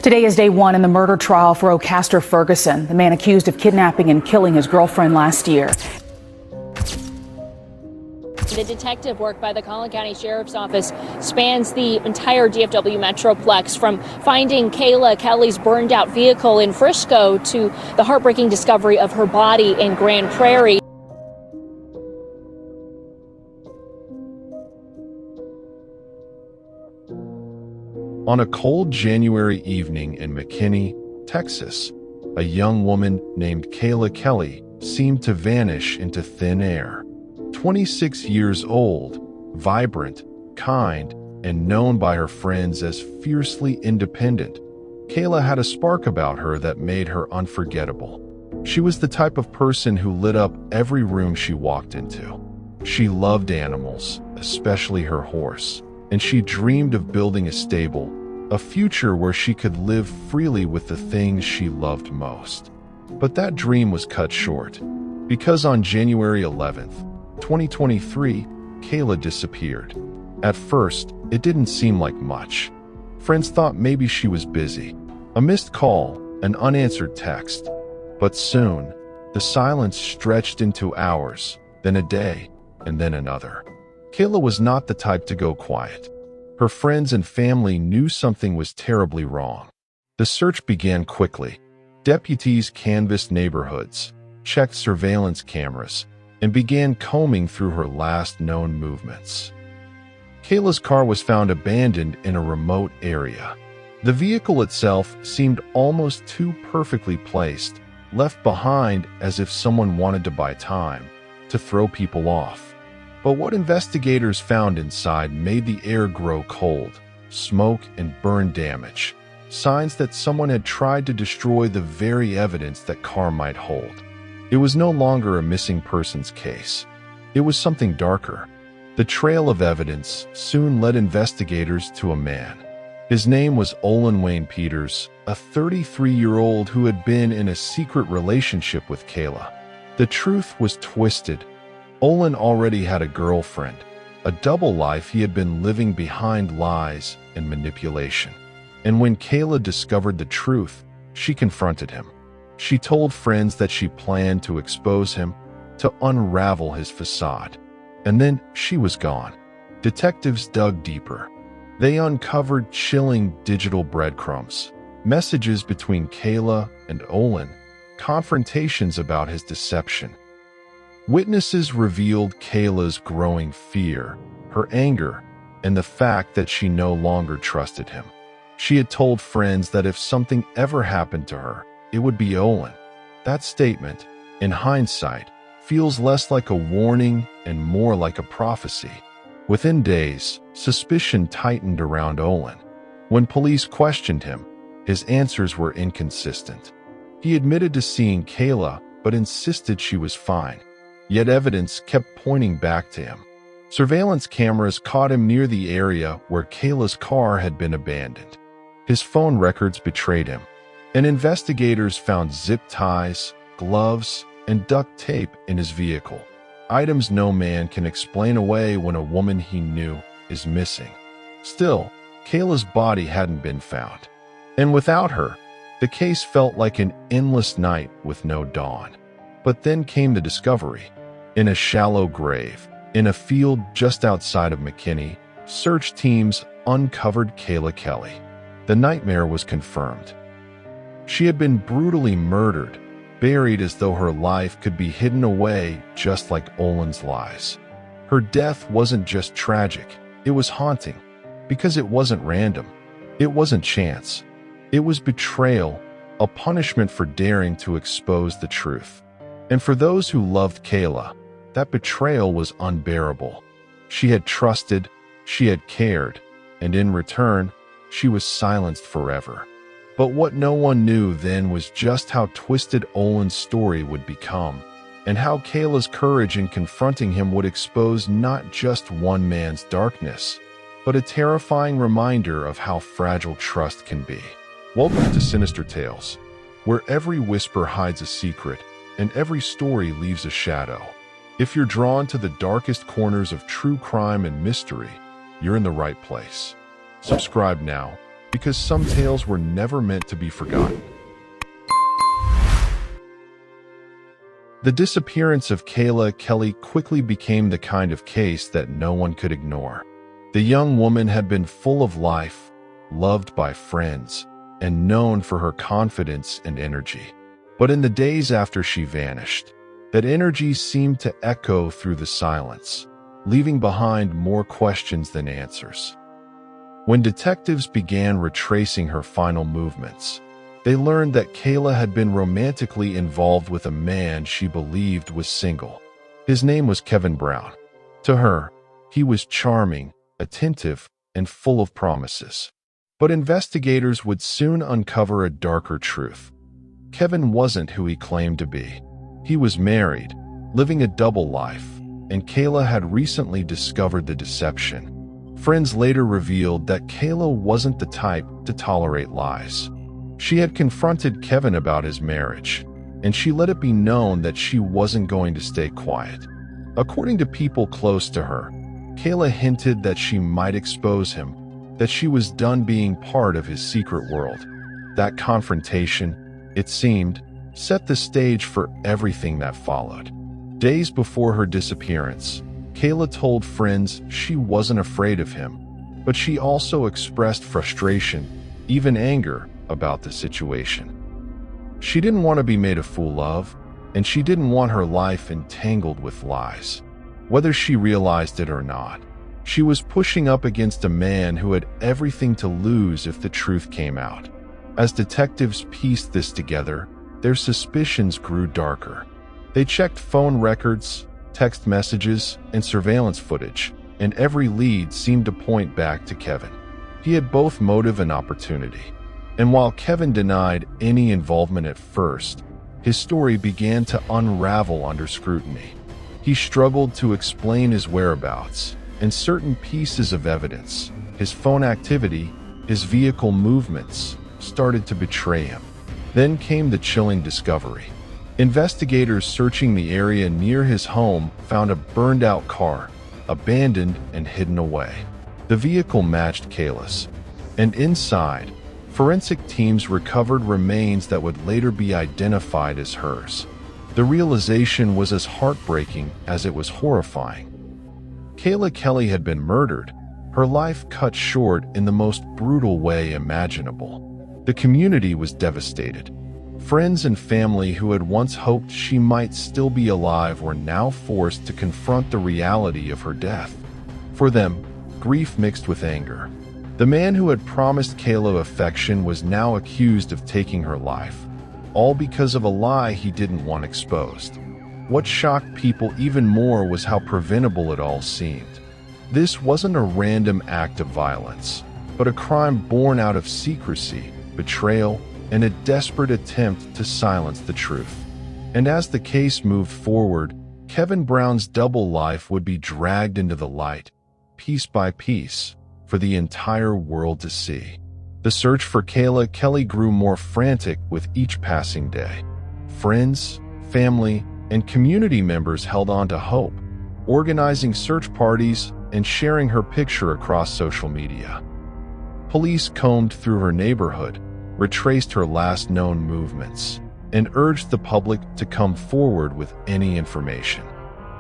Today is day one in the murder trial for O'Caster Ferguson, the man accused of kidnapping and killing his girlfriend last year. The detective work by the Collin County Sheriff's Office spans the entire DFW Metroplex, from finding Kayla Kelley's burned out vehicle in Frisco to the heartbreaking discovery of her body in Grand Prairie. On a cold January evening in McKinney, Texas, a young woman named Kayla Kelley seemed to vanish into thin air. 26 years old, vibrant, kind, and known by her friends as fiercely independent, Kayla had a spark about her that made her unforgettable. She was the type of person who lit up every room she walked into. She loved animals, especially her horse, and she dreamed of building a stable, a future where she could live freely with the things she loved most. But that dream was cut short, because on January 11th, 2023, Kayla disappeared. At first, it didn't seem like much. Friends thought maybe she was busy. A missed call, an unanswered text. But soon, the silence stretched into hours, then a day, and then another. Kayla was not the type to go quiet. Her friends and family knew something was terribly wrong. The search began quickly. Deputies canvassed neighborhoods, checked surveillance cameras, and began combing through her last known movements. Kayla's car was found abandoned in a remote area. The vehicle itself seemed almost too perfectly placed, left behind as if someone wanted to buy time, to throw people off. But what investigators found inside made the air grow cold, smoke and burn damage, signs that someone had tried to destroy the very evidence that car might hold. It was no longer a missing persons case. It was something darker. The trail of evidence soon led investigators to a man. His name was Olin Wayne Peters, a 33-year-old who had been in a secret relationship with Kayla. The truth was twisted. Olin already had a girlfriend, a double life he had been living behind lies and manipulation. And when Kayla discovered the truth, she confronted him. She told friends that she planned to expose him, to unravel his facade. And then she was gone. Detectives dug deeper. They uncovered chilling digital breadcrumbs, messages between Kayla and Olin, confrontations about his deception. Witnesses revealed Kayla's growing fear, her anger, and the fact that she no longer trusted him. She had told friends that if something ever happened to her, it would be Olin. That statement, in hindsight, feels less like a warning and more like a prophecy. Within days, suspicion tightened around Olin. When police questioned him, his answers were inconsistent. He admitted to seeing Kayla, but insisted she was fine. Yet evidence kept pointing back to him. Surveillance cameras caught him near the area where Kayla's car had been abandoned. His phone records betrayed him, and investigators found zip ties, gloves, and duct tape in his vehicle. Items no man can explain away when a woman he knew is missing. Still, Kayla's body hadn't been found. And without her, the case felt like an endless night with no dawn. But then came the discovery. In a shallow grave, in a field just outside of McKinney, search teams uncovered Kayla Kelley. The nightmare was confirmed. She had been brutally murdered, buried as though her life could be hidden away just like Olin's lies. Her death wasn't just tragic, it was haunting, because it wasn't random. It wasn't chance. It was betrayal, a punishment for daring to expose the truth. And for those who loved Kayla, that betrayal was unbearable. She had trusted, she had cared, and in return, she was silenced forever. But what no one knew then was just how twisted Olin's story would become, and how Kayla's courage in confronting him would expose not just one man's darkness, but a terrifying reminder of how fragile trust can be. Welcome to Sinister Tales, where every whisper hides a secret, and every story leaves a shadow. If you're drawn to the darkest corners of true crime and mystery, you're in the right place. Subscribe now, because some tales were never meant to be forgotten. The disappearance of Kayla Kelley quickly became the kind of case that no one could ignore. The young woman had been full of life, loved by friends, and known for her confidence and energy. But in the days after she vanished, that energy seemed to echo through the silence, leaving behind more questions than answers. When detectives began retracing her final movements, they learned that Kayla had been romantically involved with a man she believed was single. His name was Kevin Brown. To her, he was charming, attentive, and full of promises. But investigators would soon uncover a darker truth. Kevin wasn't who he claimed to be. He was married, living a double life, and Kayla had recently discovered the deception. Friends later revealed that Kayla wasn't the type to tolerate lies. She had confronted Kevin about his marriage, and she let it be known that she wasn't going to stay quiet. According to people close to her, Kayla hinted that she might expose him, that she was done being part of his secret world. That confrontation, it seemed, set the stage for everything that followed. Days before her disappearance, Kayla told friends she wasn't afraid of him, but she also expressed frustration, even anger, about the situation. She didn't want to be made a fool of, and she didn't want her life entangled with lies. Whether she realized it or not, she was pushing up against a man who had everything to lose if the truth came out. As detectives pieced this together, their suspicions grew darker. They checked phone records, text messages, and surveillance footage, and every lead seemed to point back to Kevin. He had both motive and opportunity. And while Kevin denied any involvement at first, his story began to unravel under scrutiny. He struggled to explain his whereabouts, and certain pieces of evidence, his phone activity, his vehicle movements, started to betray him. Then came the chilling discovery. Investigators searching the area near his home found a burned-out car, abandoned and hidden away. The vehicle matched Kayla's, and inside, forensic teams recovered remains that would later be identified as hers. The realization was as heartbreaking as it was horrifying. Kayla Kelley had been murdered, her life cut short in the most brutal way imaginable. The community was devastated. Friends and family who had once hoped she might still be alive were now forced to confront the reality of her death. For them, grief mixed with anger. The man who had promised Kayla affection was now accused of taking her life, all because of a lie he didn't want exposed. What shocked people even more was how preventable it all seemed. This wasn't a random act of violence, but a crime born out of secrecy, betrayal, and a desperate attempt to silence the truth. And as the case moved forward, Kevin Brown's double life would be dragged into the light, piece by piece, for the entire world to see. The search for Kayla Kelley grew more frantic with each passing day. Friends, family, and community members held on to hope, organizing search parties and sharing her picture across social media. Police combed through her neighborhood, retraced her last known movements, and urged the public to come forward with any information.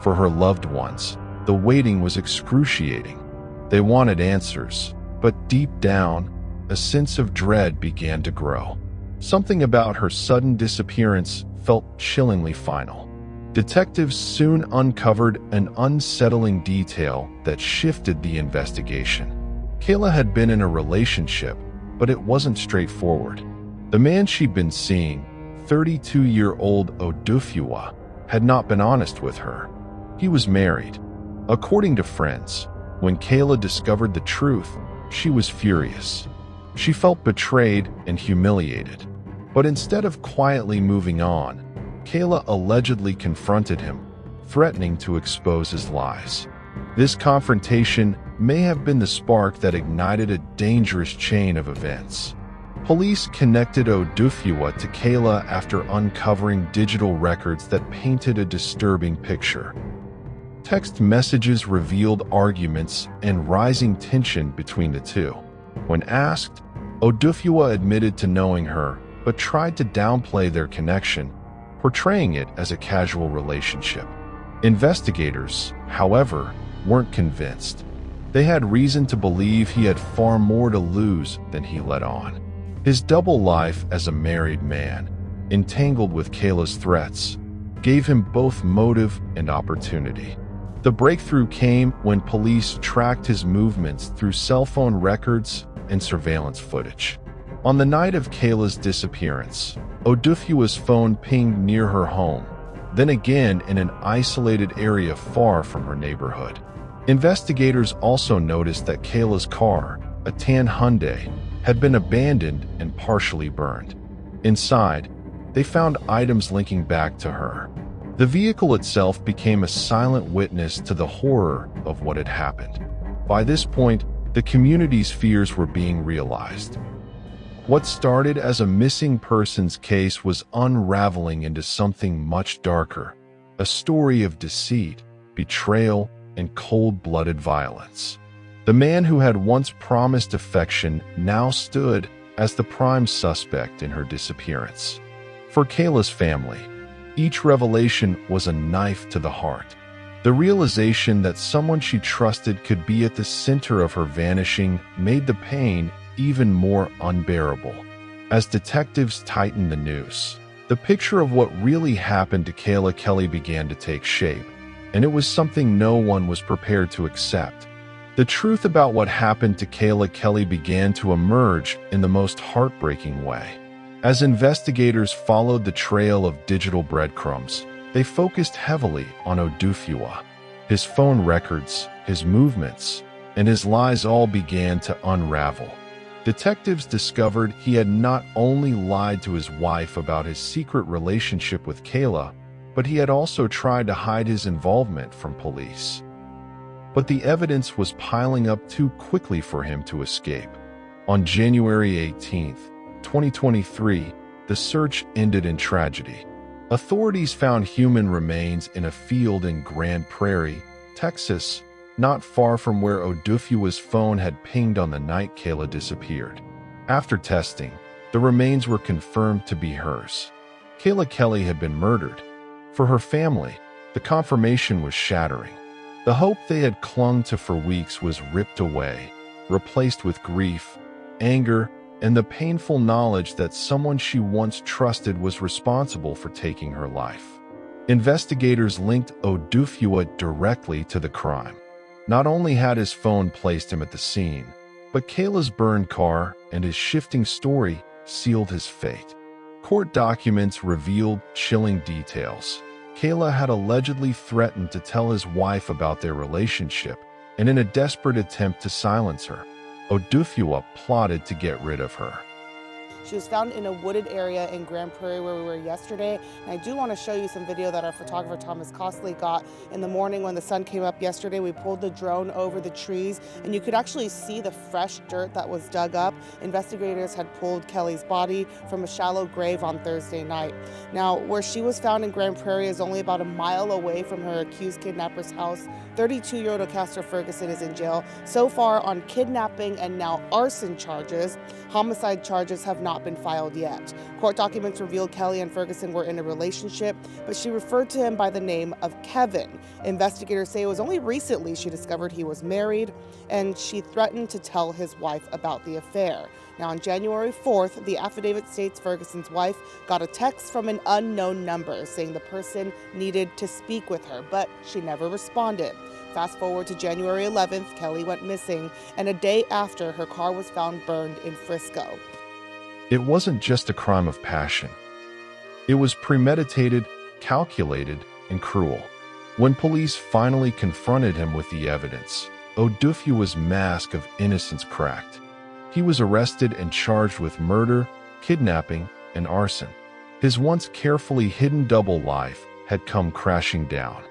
For her loved ones, the waiting was excruciating. They wanted answers, but deep down, a sense of dread began to grow. Something about her sudden disappearance felt chillingly final. Detectives soon uncovered an unsettling detail that shifted the investigation. Kayla had been in a relationship, but it wasn't straightforward. The man she'd been seeing, 32-year-old Odufua, had not been honest with her. He was married. According to friends, when Kayla discovered the truth, she was furious. She felt betrayed and humiliated. But instead of quietly moving on, Kayla allegedly confronted him, threatening to expose his lies. This confrontation may have been the spark that ignited a dangerous chain of events. Police connected Odufua to Kayla after uncovering digital records that painted a disturbing picture. Text messages revealed arguments and rising tension between the two. When asked, Odufua admitted to knowing her, but tried to downplay their connection, portraying it as a casual relationship. Investigators, however, weren't convinced. They had reason to believe he had far more to lose than he let on. His double life as a married man, entangled with Kayla's threats, gave him both motive and opportunity. The breakthrough came when police tracked his movements through cell phone records and surveillance footage. On the night of Kayla's disappearance, Odufua's phone pinged near her home, then again in an isolated area far from her neighborhood. Investigators also noticed that Kayla's car, a tan Hyundai, had been abandoned and partially burned. Inside, they found items linking back to her. The vehicle itself became a silent witness to the horror of what had happened. By this point, the community's fears were being realized. What started as a missing persons case was unraveling into something much darker, a story of deceit, betrayal, and cold-blooded violence. The man who had once promised affection now stood as the prime suspect in her disappearance. For Kayla's family, each revelation was a knife to the heart. The realization that someone she trusted could be at the center of her vanishing made the pain even more unbearable. As detectives tightened the noose, the picture of what really happened to Kayla Kelley began to take shape, and it was something no one was prepared to accept. The truth about what happened to Kayla Kelley began to emerge in the most heartbreaking way. As investigators followed the trail of digital breadcrumbs, they focused heavily on Odufua. His phone records, his movements, and his lies all began to unravel. Detectives discovered he had not only lied to his wife about his secret relationship with Kayla, but he had also tried to hide his involvement from police. But the evidence was piling up too quickly for him to escape. On January 18, 2023, the search ended in tragedy. Authorities found human remains in a field in Grand Prairie, Texas, not far from where Odufua's phone had pinged on the night Kayla disappeared. After testing, the remains were confirmed to be hers. Kayla Kelley had been murdered. For her family, the confirmation was shattering. The hope they had clung to for weeks was ripped away, replaced with grief, anger, and the painful knowledge that someone she once trusted was responsible for taking her life. Investigators linked Odufua directly to the crime. Not only had his phone placed him at the scene, but Kayla's burned car and his shifting story sealed his fate. Court documents revealed chilling details. Kayla had allegedly threatened to tell his wife about their relationship, and in a desperate attempt to silence her, Odufua plotted to get rid of her. She was found in a wooded area in Grand Prairie where we were yesterday. And I do want to show you some video that our photographer Thomas Costley got in the morning when the sun came up yesterday. We pulled the drone over the trees and you could actually see the fresh dirt that was dug up. Investigators had pulled Kelley's body from a shallow grave on Thursday night. Now, where she was found in Grand Prairie is only about a mile away from her accused kidnapper's house. 32-year-old Ocaster Ferguson is in jail so far on kidnapping and now arson charges. Homicide charges have not been filed yet. Court documents revealed Kelley and Ferguson were in a relationship, but she referred to him by the name of Kevin. Investigators say it was only recently she discovered he was married, and she threatened to tell his wife about the affair. Now, on January 4th, the affidavit states Ferguson's wife got a text from an unknown number saying the person needed to speak with her, but she never responded. Fast forward to January 11th, Kelley went missing, and a day after, her car was found burned in Frisco. It wasn't just a crime of passion. It was premeditated, calculated, and cruel. When police finally confronted him with the evidence, Odufua's mask of innocence cracked. He was arrested and charged with murder, kidnapping, and arson. His once carefully hidden double life had come crashing down.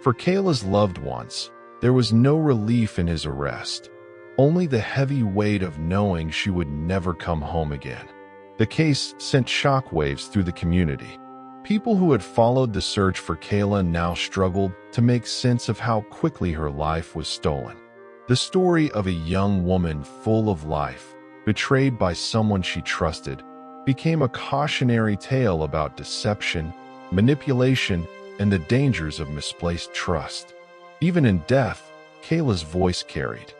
For Kayla's loved ones, there was no relief in his arrest, only the heavy weight of knowing she would never come home again. The case sent shockwaves through the community. People who had followed the search for Kayla now struggled to make sense of how quickly her life was stolen. The story of a young woman full of life, betrayed by someone she trusted, became a cautionary tale about deception, manipulation, and the dangers of misplaced trust. Even in death, Kayla's voice carried.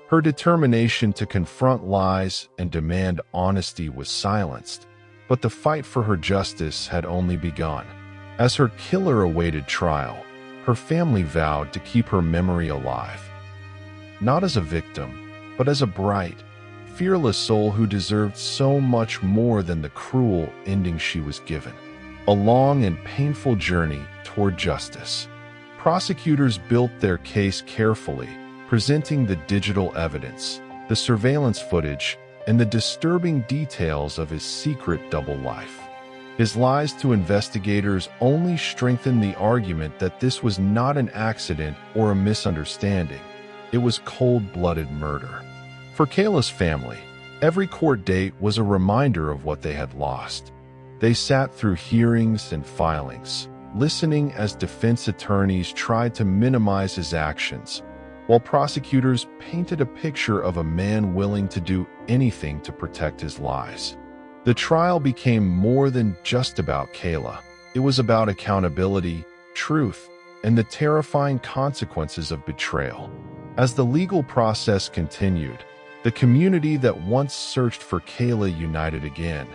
Her determination to confront lies and demand honesty was silenced, but the fight for her justice had only begun. As her killer awaited trial, her family vowed to keep her memory alive. Not as a victim, but as a bright, fearless soul who deserved so much more than the cruel ending she was given. A long and painful journey toward justice. Prosecutors built their case carefully, presenting the digital evidence, the surveillance footage, and the disturbing details of his secret double life. His lies to investigators only strengthened the argument that this was not an accident or a misunderstanding. It was cold-blooded murder. For Kayla's family, every court date was a reminder of what they had lost. They sat through hearings and filings, listening as defense attorneys tried to minimize his actions, while prosecutors painted a picture of a man willing to do anything to protect his lies. The trial became more than just about Kayla. It was about accountability, truth, and the terrifying consequences of betrayal. As the legal process continued, the community that once searched for Kayla united again,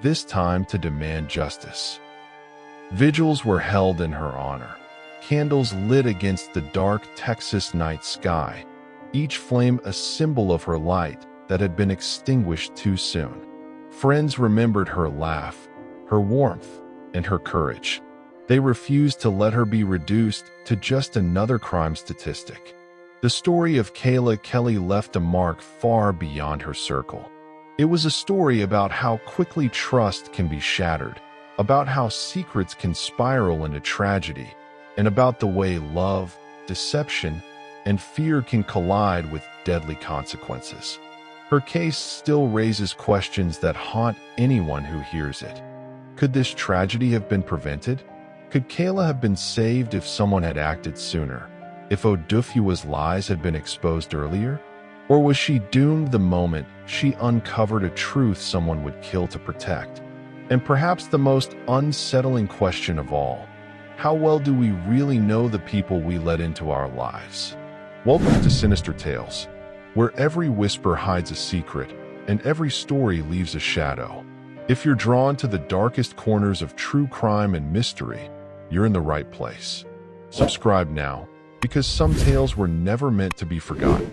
this time to demand justice. Vigils were held in her honor, candles lit against the dark Texas night sky, each flame a symbol of her light that had been extinguished too soon. Friends remembered her laugh, her warmth, and her courage. They refused to let her be reduced to just another crime statistic. The story of Kayla Kelley left a mark far beyond her circle. It was a story about how quickly trust can be shattered, about how secrets can spiral into tragedy, and about the way love, deception, and fear can collide with deadly consequences. Her case still raises questions that haunt anyone who hears it. Could this tragedy have been prevented? Could Kayla have been saved if someone had acted sooner? If Odufua's lies had been exposed earlier? Or was she doomed the moment she uncovered a truth someone would kill to protect? And perhaps the most unsettling question of all, how well do we really know the people we let into our lives? Welcome to Sinister Tales, where every whisper hides a secret and every story leaves a shadow. If you're drawn to the darkest corners of true crime and mystery, you're in the right place. Subscribe now, because some tales were never meant to be forgotten.